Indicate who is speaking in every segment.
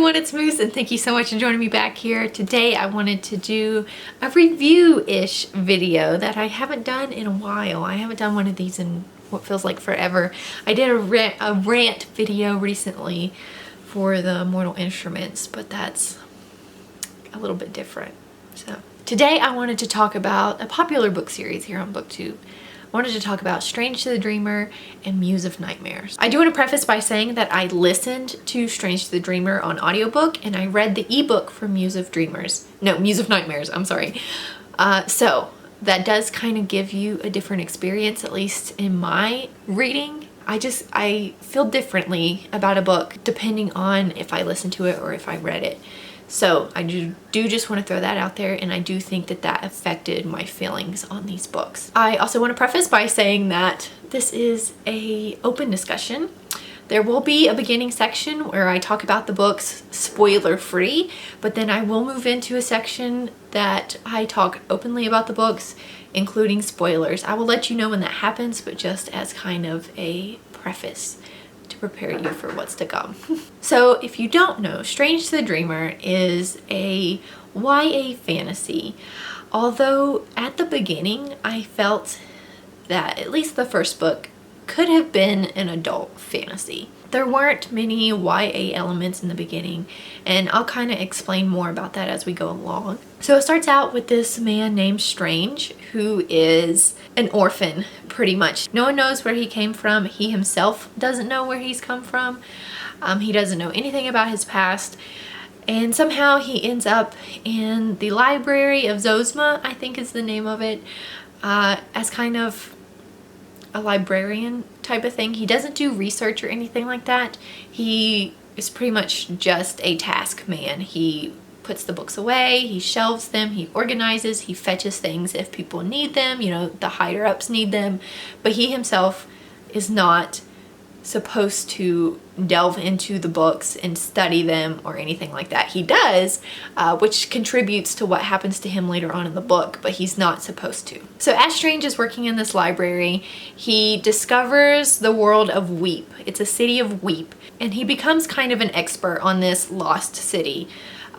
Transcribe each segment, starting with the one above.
Speaker 1: everyone, it's Moose and thank you so much for joining me back here. Today I wanted to do a review-ish video that I haven't done in a while. I haven't done one of these in what feels like forever. I did a rant video recently for the Mortal Instruments, but that's a little bit different. So today I wanted to talk about a popular book series here on BookTube. I wanted to talk about Strange to the Dreamer and Muse of Nightmares. I do want to preface by saying that I listened to Strange to the Dreamer on audiobook and I read the ebook for Muse of Nightmares, I'm sorry. So that does kind of give you a different experience, at least in my reading. I feel differently about a book depending on if I listen to it or if I read it. So I do just want to throw that out there, and I do think that that affected my feelings on these books. I also want to preface by saying that this is an open discussion. There will be a beginning section where I talk about the books spoiler free, but then I will move into a section that I talk openly about the books, including spoilers. I will let you know when that happens, but just as kind of a preface to prepare you for what's to come. So if you don't know, Strange to the Dreamer is a YA fantasy. Although at the beginning I felt that at least the first book could have been an adult fantasy. There weren't many YA elements in the beginning, and I'll kind of explain more about that as we go along. So it starts out with this man named Strange, who is an orphan, pretty much. No one knows where he came from. He himself doesn't know where he's come from. He doesn't know anything about his past. And somehow he ends up in the Library of Zozma, I think is the name of it, as kind of a librarian type of thing. He doesn't do research or anything like that. He is pretty much just a task man. He puts the books away, he shelves them, he organizes, he fetches things if people need them, you know, the higher ups need them, but he himself is not supposed to delve into the books and study them or anything like that. He does, which contributes to what happens to him later on in the book, but he's not supposed to. So as Strange is working in this library, he discovers the world of Weep. It's a city of Weep, and he becomes kind of an expert on this lost city.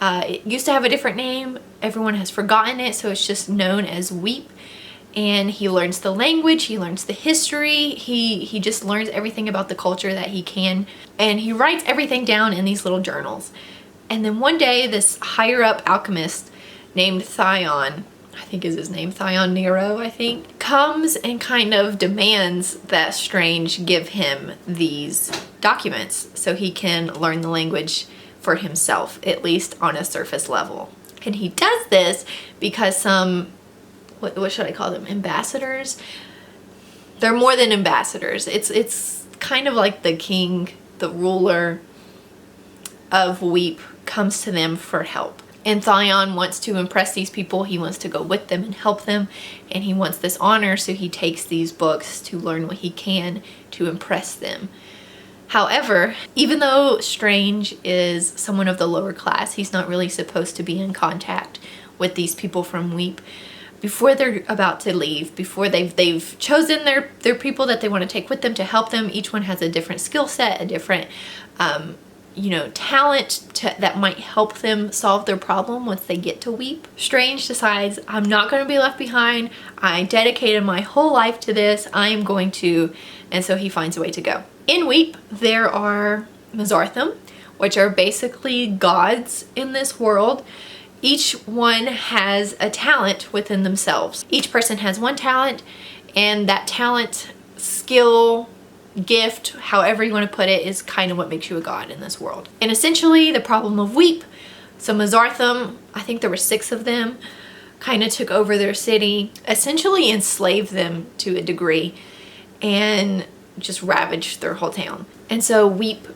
Speaker 1: It used to have a different name. Everyone has forgotten it, so it's just known as Weep. And he learns the language, he learns the history, he just learns everything about the culture that he can, and he writes everything down in these little journals. And then one day this higher up alchemist named Thyone, I think is his name, Thyone Nero, I think, comes and kind of demands that Strange give him these documents so he can learn the language for himself, at least on a surface level. And he does this because some, what should I call them? Ambassadors? They're more than ambassadors. It's kind of like the king, the ruler of Weep comes to them for help. And Thyone wants to impress these people. He wants to go with them and help them. And he wants this honor, so he takes these books to learn what he can to impress them. However, even though Strange is someone of the lower class, he's not really supposed to be in contact with these people from Weep. Before they're about to leave, before they've chosen their people that they want to take with them to help them, each one has a different skill set, a different talent that might help them solve their problem once they get to Weep. Strange decides, I'm not going to be left behind. I dedicated my whole life to this. I am going to, and so he finds a way to go. In Weep, there are Mzarthim, which are basically gods in this world. Each one has a talent within themselves. Each person has one talent, and that talent, skill, gift, however you want to put it, is kind of what makes you a god in this world. And essentially the problem of Weep, so Mzarthim, I think there were 6 of them, kind of took over their city, essentially enslaved them to a degree, and just ravaged their whole town. And so Weep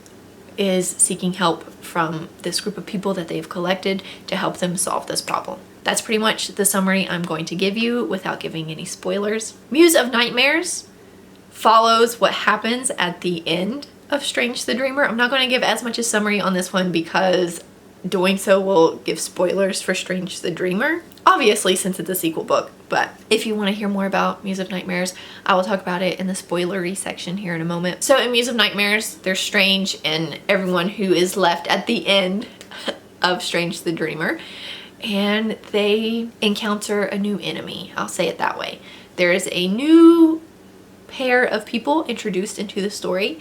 Speaker 1: is seeking help from this group of people that they've collected to help them solve this problem. That's pretty much the summary I'm going to give you without giving any spoilers. Muse of Nightmares follows what happens at the end of Strange the Dreamer. I'm not going to give as much a summary on this one because doing so will give spoilers for Strange the Dreamer. Obviously, since it's a sequel book, But if you want to hear more about Muse of Nightmares, I will talk about it in the spoilery section here in a moment. So in Muse of Nightmares, there's Strange and everyone who is left at the end of Strange the Dreamer, and they encounter a new enemy. I'll say it that way. There is a new pair of people introduced into the story,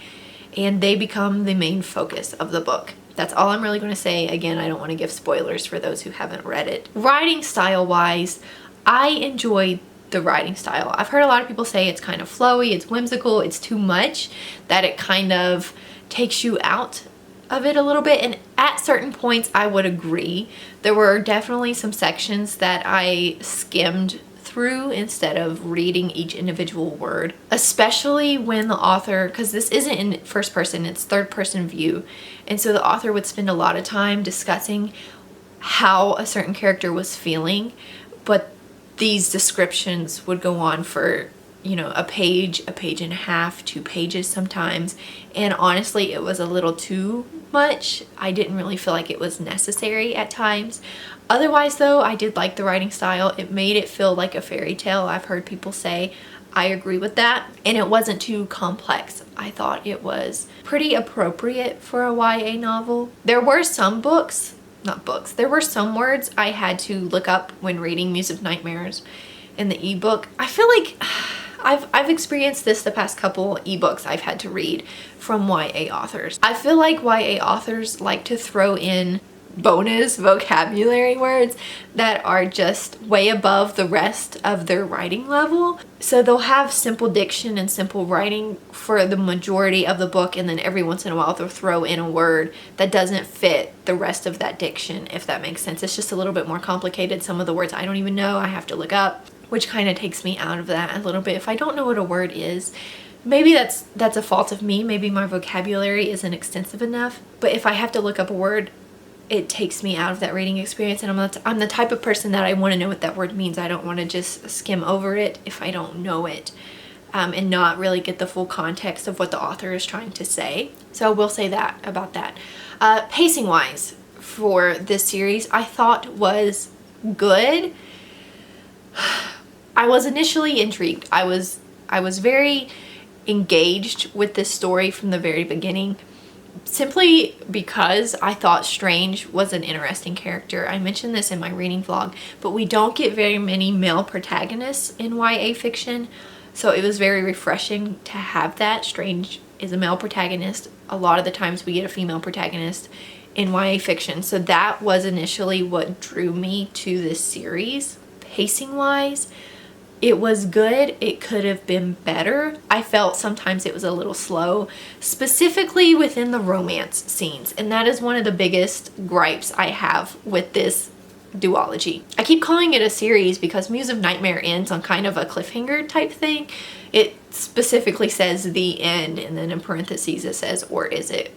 Speaker 1: and they become the main focus of the book. That's all I'm really going to say. Again, I don't want to give spoilers for those who haven't read it. Writing style wise, I enjoyed the writing style. I've heard a lot of people say it's kind of flowy, it's whimsical, it's too much, that it kind of takes you out of it a little bit, and at certain points I would agree. There were definitely some sections that I skimmed through instead of reading each individual word, especially when the author, because this isn't in first person, it's third person view, and so the author would spend a lot of time discussing how a certain character was feeling, but these descriptions would go on for, you know, a page and a half, 2 pages sometimes, and honestly it was a little too much. I didn't really feel like it was necessary at times. Otherwise though, I did like the writing style. It made it feel like a fairy tale. I've heard people say, I agree with that, and it wasn't too complex. I thought it was pretty appropriate for a YA novel. There were some there were some words I had to look up when reading Muse of Nightmares in the ebook. I feel like I've experienced this the past couple ebooks I've had to read from YA authors. I feel like YA authors like to throw in bonus vocabulary words that are just way above the rest of their writing level. So they'll have simple diction and simple writing for the majority of the book, and then every once in a while they'll throw in a word that doesn't fit the rest of that diction, if that makes sense. It's just a little bit more complicated. Some of the words I don't even know, I have to look up, which kind of takes me out of that a little bit. If I don't know what a word is, maybe that's a fault of me. Maybe my vocabulary isn't extensive enough. But if I have to look up a word, it takes me out of that reading experience, and I'm the type of person that I want to know what that word means. I don't want to just skim over it if I don't know it, and not really get the full context of what the author is trying to say. So I will say that about that. Pacing wise for this series, I thought was good. I was initially intrigued. I was very engaged with this story from the very beginning, simply because I thought Strange was an interesting character. I mentioned this in my reading vlog, but we don't get very many male protagonists in YA fiction, so it was very refreshing to have that. Strange is a male protagonist. A lot of the times we get a female protagonist in YA fiction, so that was initially what drew me to this series. Pacing wise, it was good. It could have been better. I felt sometimes it was a little slow, specifically within the romance scenes, and that is one of the biggest gripes I have with this duology. I keep calling it a series because Muse of Nightmare ends on kind of a cliffhanger type thing. It specifically says the end, and then in parentheses it says, or is it ?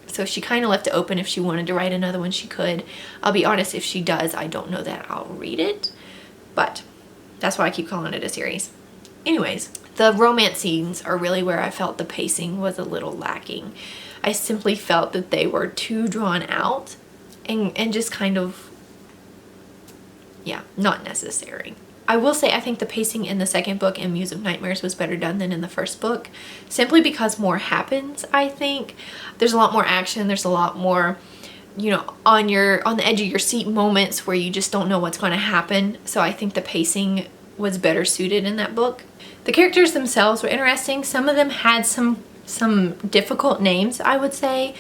Speaker 1: So she kind of left it open. If she wanted to write another one, she could. I'll be honest, if she does, I don't know that I'll read it, but that's why I keep calling it a series. Anyways, the romance scenes are really where I felt the pacing was a little lacking. I simply felt that they were too drawn out and just kind of, yeah, not necessary. I will say I think the pacing in the second book in Muse of Nightmares was better done than in the first book, simply because more happens, I think. There's a lot more action, there's a lot more, you know, on the edge of your seat moments where you just don't know what's going to happen. So I think the pacing was better suited in that book. The characters themselves were interesting. Some of them had some difficult names, I would say,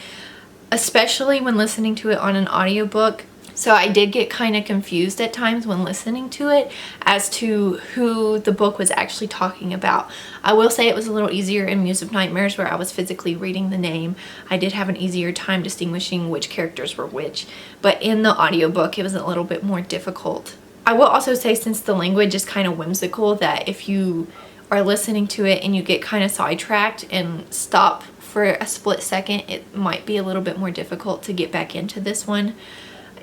Speaker 1: especially when listening to it on an audiobook. So I did get kind of confused at times when listening to it as to who the book was actually talking about. I will say it was a little easier in Muse of Nightmares, where I was physically reading the name. I did have an easier time distinguishing which characters were which, but in the audiobook it was a little bit more difficult. I will also say, since the language is kind of whimsical, that if you are listening to it and you get kind of sidetracked and stop for a split second, it might be a little bit more difficult to get back into this one.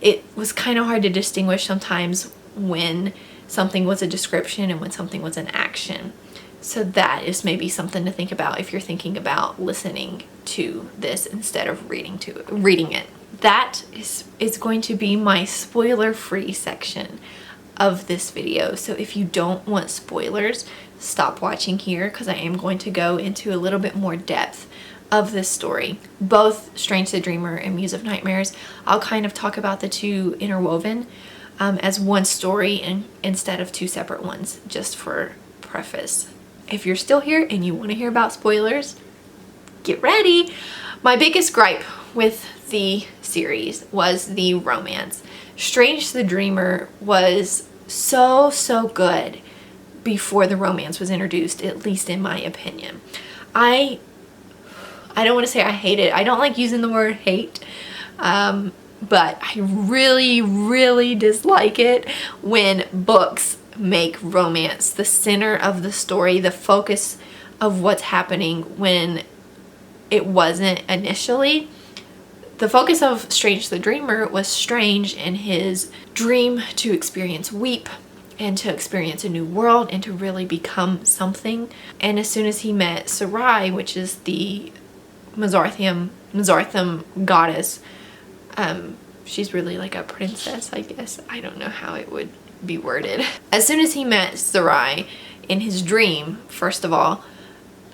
Speaker 1: It was kind of hard to distinguish sometimes when something was a description and when something was an action. So that is maybe something to think about if you're thinking about listening to this instead of reading it. That is going to be my spoiler-free section. of this video. So if you don't want spoilers, stop watching here, because I am going to go into a little bit more depth of this story. Both Strange the Dreamer and Muse of Nightmares, I'll kind of talk about the two interwoven as one story instead of two separate ones, just for preface. If you're still here and you want to hear about spoilers, get ready. My biggest gripe with the series was the romance. Strange the Dreamer was so good before the romance was introduced, at least in my opinion. I don't want to say I hate it. I don't like using the word hate, but I really dislike it when books make romance the center of the story, the focus of what's happening, when it wasn't initially. The focus of Strange the Dreamer was Strange and his dream to experience Weep and to experience a new world and to really become something. And as soon as he met Sarai, which is the Mizartham goddess, she's really like a princess, I guess. I don't know how it would be worded. As soon as he met Sarai in his dream, first of all,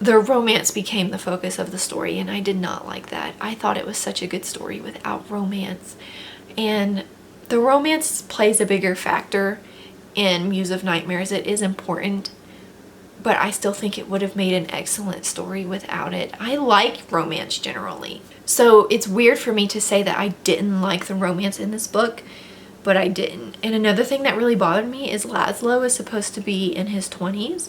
Speaker 1: the romance became the focus of the story, and I did not like that. I thought it was such a good story without romance. And the romance plays a bigger factor in Muse of Nightmares. It is important, but I still think it would have made an excellent story without it. I like romance generally. So it's weird for me to say that I didn't like the romance in this book, but I didn't. And another thing that really bothered me is Laszlo is supposed to be in his 20s.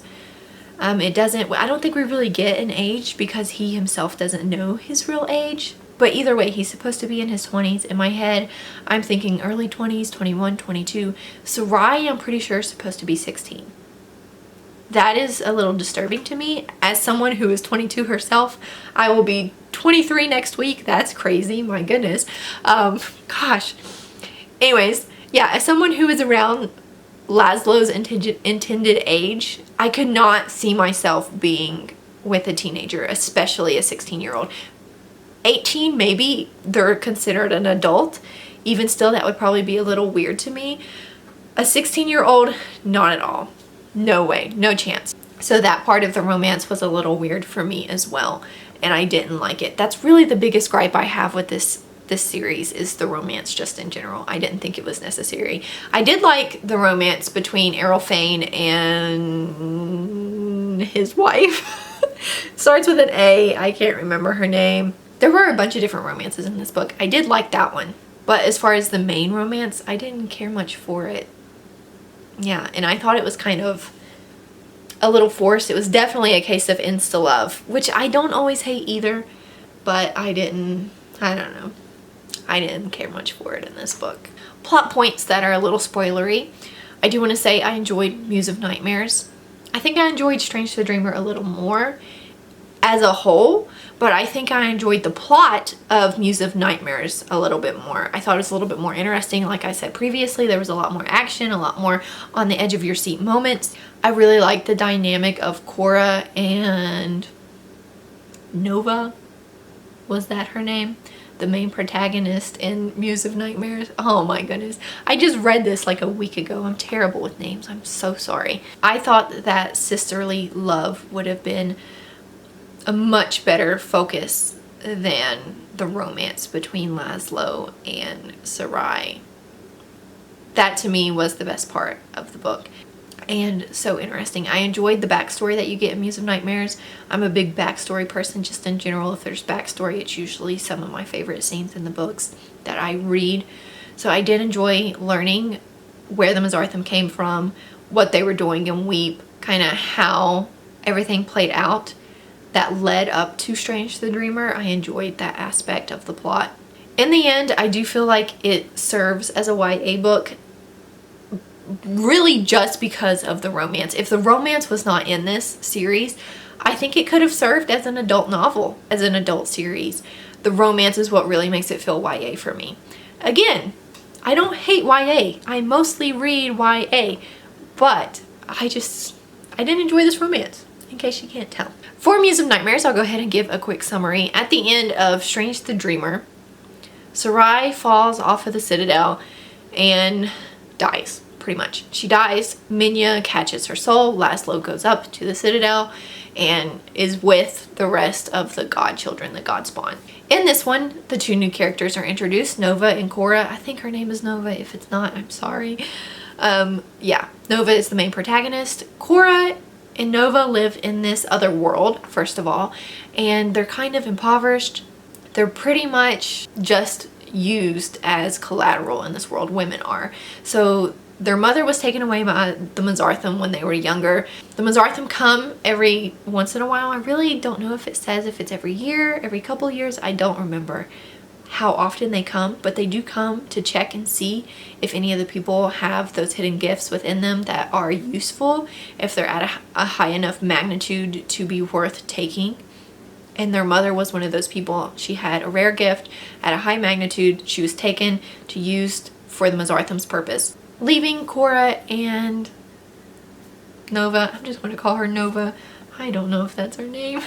Speaker 1: I don't think we really get an age because he himself doesn't know his real age. But either way, he's supposed to be in his 20s. In my head, I'm thinking early 20s, 21, 22. Sarai, I'm pretty sure, is supposed to be 16. That is a little disturbing to me. As someone who is 22 herself, I will be 23 next week. That's crazy. My goodness. Gosh. Anyways, yeah, as someone who is around Laszlo's intended age, I could not see myself being with a teenager, especially a 16-year-old. 18, maybe they're considered an adult. Even still, that would probably be a little weird to me. A 16-year-old, not at all. No way, no chance. So that part of the romance was a little weird for me as well, and I didn't like it. That's really the biggest gripe I have with this series, is the romance just in general. I didn't think it was necessary. I did like the romance between Errol Fane and his wife. Starts with an A. I can't remember her name. There were a bunch of different romances in this book. I did like that one. But as far as the main romance, I didn't care much for it. Yeah, and I thought it was kind of a little forced. It was definitely a case of insta-love, which I don't always hate either, but I don't know. I didn't care much for it in this book. Plot points that are a little spoilery. I do want to say I enjoyed Muse of Nightmares. I think I enjoyed Strange the Dreamer a little more as a whole, but I think I enjoyed the plot of Muse of Nightmares a little bit more. I thought it was a little bit more interesting. Like I said previously, there was a lot more action, a lot more on the edge of your seat moments. I really liked the dynamic of Cora and Nova. Was that her name? The main protagonist in Muse of Nightmares. Oh my goodness. I just read this like a week ago. I'm terrible with names. I'm so sorry. I thought that sisterly love would have been a much better focus than the romance between Laszlo and Sarai. That to me was the best part of the book. And so interesting. I enjoyed the backstory that you get in Muse of Nightmares. I'm a big backstory person just in general. If there's backstory, it's usually some of my favorite scenes in the books that I read. So I did enjoy learning where the Mizartham came from, what they were doing in Weep, kind of how everything played out that led up to Strange the Dreamer. I enjoyed that aspect of the plot. In the end, I do feel like it serves as a YA book, really just because of the romance. If the romance was not in this series, I think it could have served as an adult novel, as an adult series. The romance is what really makes it feel YA for me. Again, I don't hate YA. I mostly read YA, but I didn't enjoy this romance, in case you can't tell. For Muse of Nightmares, I'll go ahead and give a quick summary. At the end of Strange the Dreamer, Sarai falls off of the Citadel and dies. pretty much. She dies, Minya catches her soul, Laszlo goes up to the Citadel and is with the rest of the god children, the god spawn. In this one, the 2 new characters are introduced, Nova and Cora. I think her name is Nova. If it's not, I'm sorry. Yeah, Nova is the main protagonist. Cora and Nova live in this other world, first of all, and they're kind of impoverished. They're pretty much just used as collateral in this world. Women are. So their mother was taken away by the Mzarthim when they were younger. The Mzarthim come every once in a while. I really don't know if it says if it's every year, every couple years. I don't remember how often they come, but they do come to check and see if any of the people have those hidden gifts within them that are useful, if they're at a high enough magnitude to be worth taking. And their mother was one of those people. She had a rare gift at a high magnitude. She was taken to use for the Mzarthim's purpose. Leaving Cora and Nova, I'm just going to call her Nova. I don't know if that's her name.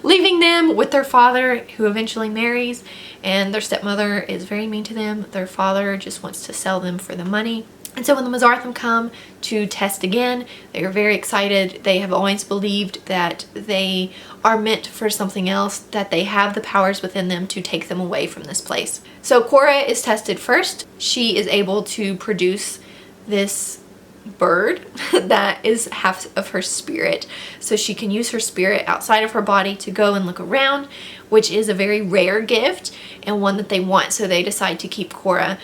Speaker 1: Leaving them with their father, who eventually marries, and their stepmother is very mean to them. Their father just wants to sell them for the money. And so when the Mzarthim come to test again, they are very excited. They have always believed that they are meant for something else, that they have the powers within them to take them away from this place. So Cora is tested first. She is able to produce this bird that is half of her spirit. So she can use her spirit outside of her body to go and look around, which is a very rare gift and one that they want. So they decide to keep Cora.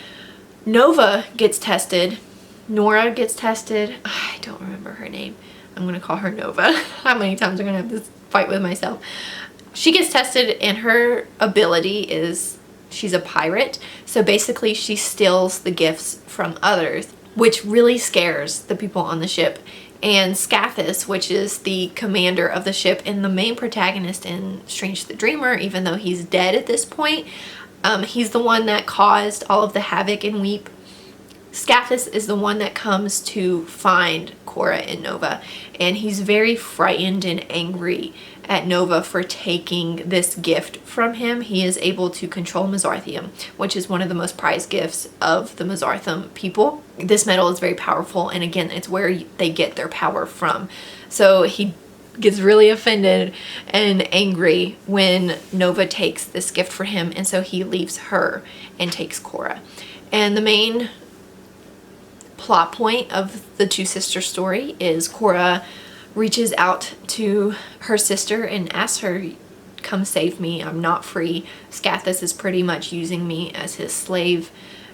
Speaker 1: Nova gets tested. Nora gets tested. I don't remember her name. I'm going to call her Nova. How many times am I going to have this fight with myself? She gets tested and her ability is she's a pirate. So basically she steals the gifts from others, which really scares the people on the ship. And Scathis, which is the commander of the ship and the main protagonist in Strange the Dreamer, even though he's dead at this point, he's the one that caused all of the havoc in Weep. Scathis is the one that comes to find Cora and Nova, and he's very frightened and angry at Nova for taking this gift from him. He is able to control Mzarthium, which is one of the most prized gifts of the Mzarthim people. This metal is very powerful, and again, it's where they get their power from. So he gets really offended and angry when Nova takes this gift for him, and so he leaves her and takes Cora. And the main plot point of the Two Sisters story is Cora reaches out to her sister and asks her, come save me, I'm not free. Scathis is pretty much using me as his slave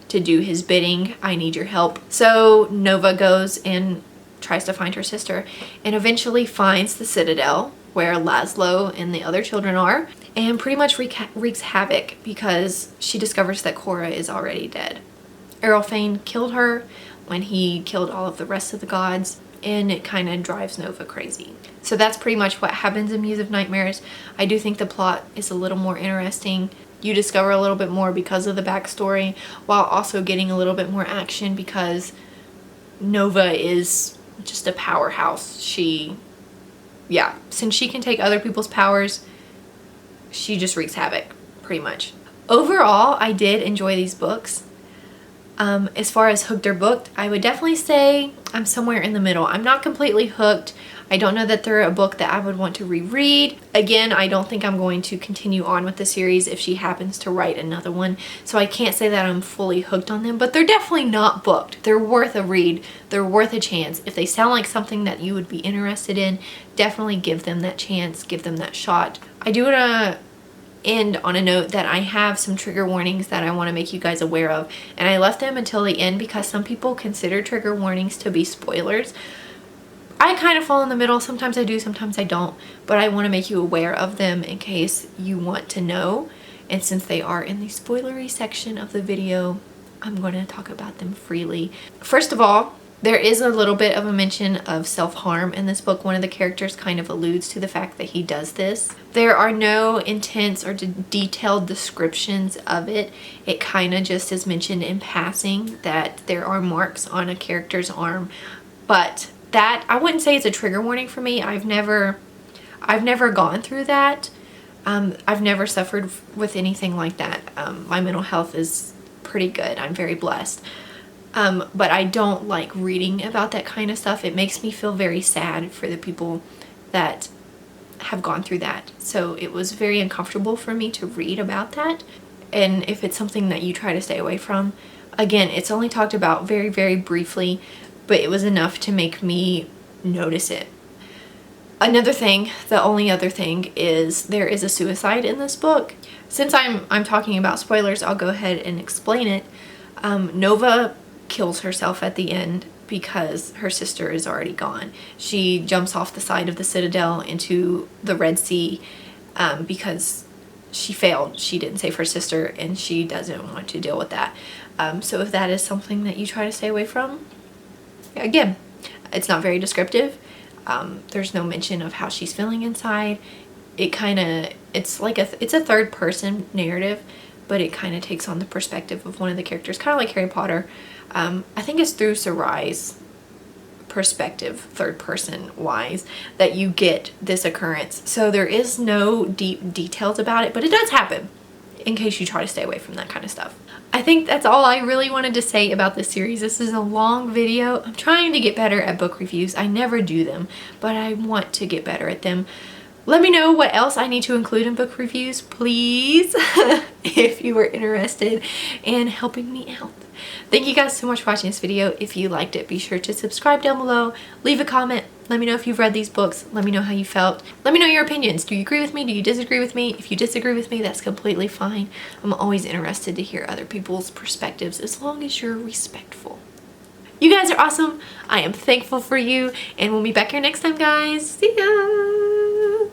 Speaker 1: to do his bidding. I need your help. So Nova goes and tries to find her sister and eventually finds the Citadel where Laszlo and the other children are, and pretty much wreaks havoc because she discovers that Cora is already dead. Errolfane killed her when he killed all of the rest of the gods, and it kind of drives Nova crazy. So that's pretty much what happens in Muse of Nightmares. I do think the plot is a little more interesting. You discover a little bit more because of the backstory, while also getting a little bit more action because Nova is just a powerhouse. Since she can take other people's powers, she just wreaks havoc, pretty much. Overall, I did enjoy these books. As far as hooked or booked, I would definitely say I'm somewhere in the middle. I'm not completely hooked. I don't know that they're a book that I would want to reread. Again, I don't think I'm going to continue on with the series if she happens to write another one. So I can't say that I'm fully hooked on them, but they're definitely not booked. They're worth a read. They're worth a chance. If they sound like something that you would be interested in, definitely give them that chance, give them that shot. I do want to end on a note that I have some trigger warnings that I want to make you guys aware of, and I left them until the end because some people consider trigger warnings to be spoilers. I kind of fall in the middle. Sometimes I do, sometimes I don't, but I want to make you aware of them in case you want to know. And since they are in the spoilery section of the video, I'm going to talk about them freely. First of all, there is a little bit of a mention of self-harm in this book. One of the characters kind of alludes to the fact that he does this. There are no intense or detailed descriptions of it. It kind of just is mentioned in passing that there are marks on a character's arm, but that, I wouldn't say it's a trigger warning for me. I've never gone through that. I've never suffered with anything like that. My mental health is pretty good. I'm very blessed. But I don't like reading about that kind of stuff. It makes me feel very sad for the people that have gone through that. So it was very uncomfortable for me to read about that. And if it's something that you try to stay away from, again, it's only talked about very, very briefly, but it was enough to make me notice it. Another thing, the only other thing, is there is a suicide in this book. Since I'm talking about spoilers, I'll go ahead and explain it. Nova kills herself at the end because her sister is already gone. She jumps off the side of the Citadel into the Red Sea because she failed. She didn't save her sister, and she doesn't want to deal with that. So if that is something that you try to stay away from, again, it's not very descriptive. There's no mention of how she's feeling inside. It's a third person narrative, but it kind of takes on the perspective of one of the characters, kind of like Harry Potter. I think it's through Sarai's perspective, third person wise, that you get this occurrence. So there is no deep details about it, but it does happen, in case you try to stay away from that kind of stuff. I think that's all I really wanted to say about this series. This is a long video. I'm trying to get better at book reviews. I never do them, but I want to get better at them. Let me know what else I need to include in book reviews, please, if you were interested in helping me out. Thank you guys so much for watching this video. If you liked it, be sure to subscribe down below, leave a comment, let me know if you've read these books, let me know how you felt, let me know your opinions. Do you agree with me? Do you disagree with me? If you disagree with me, that's completely fine. I'm always interested to hear other people's perspectives, as long as you're respectful. You guys are awesome. I am thankful for you, and we'll be back here next time, guys. See ya!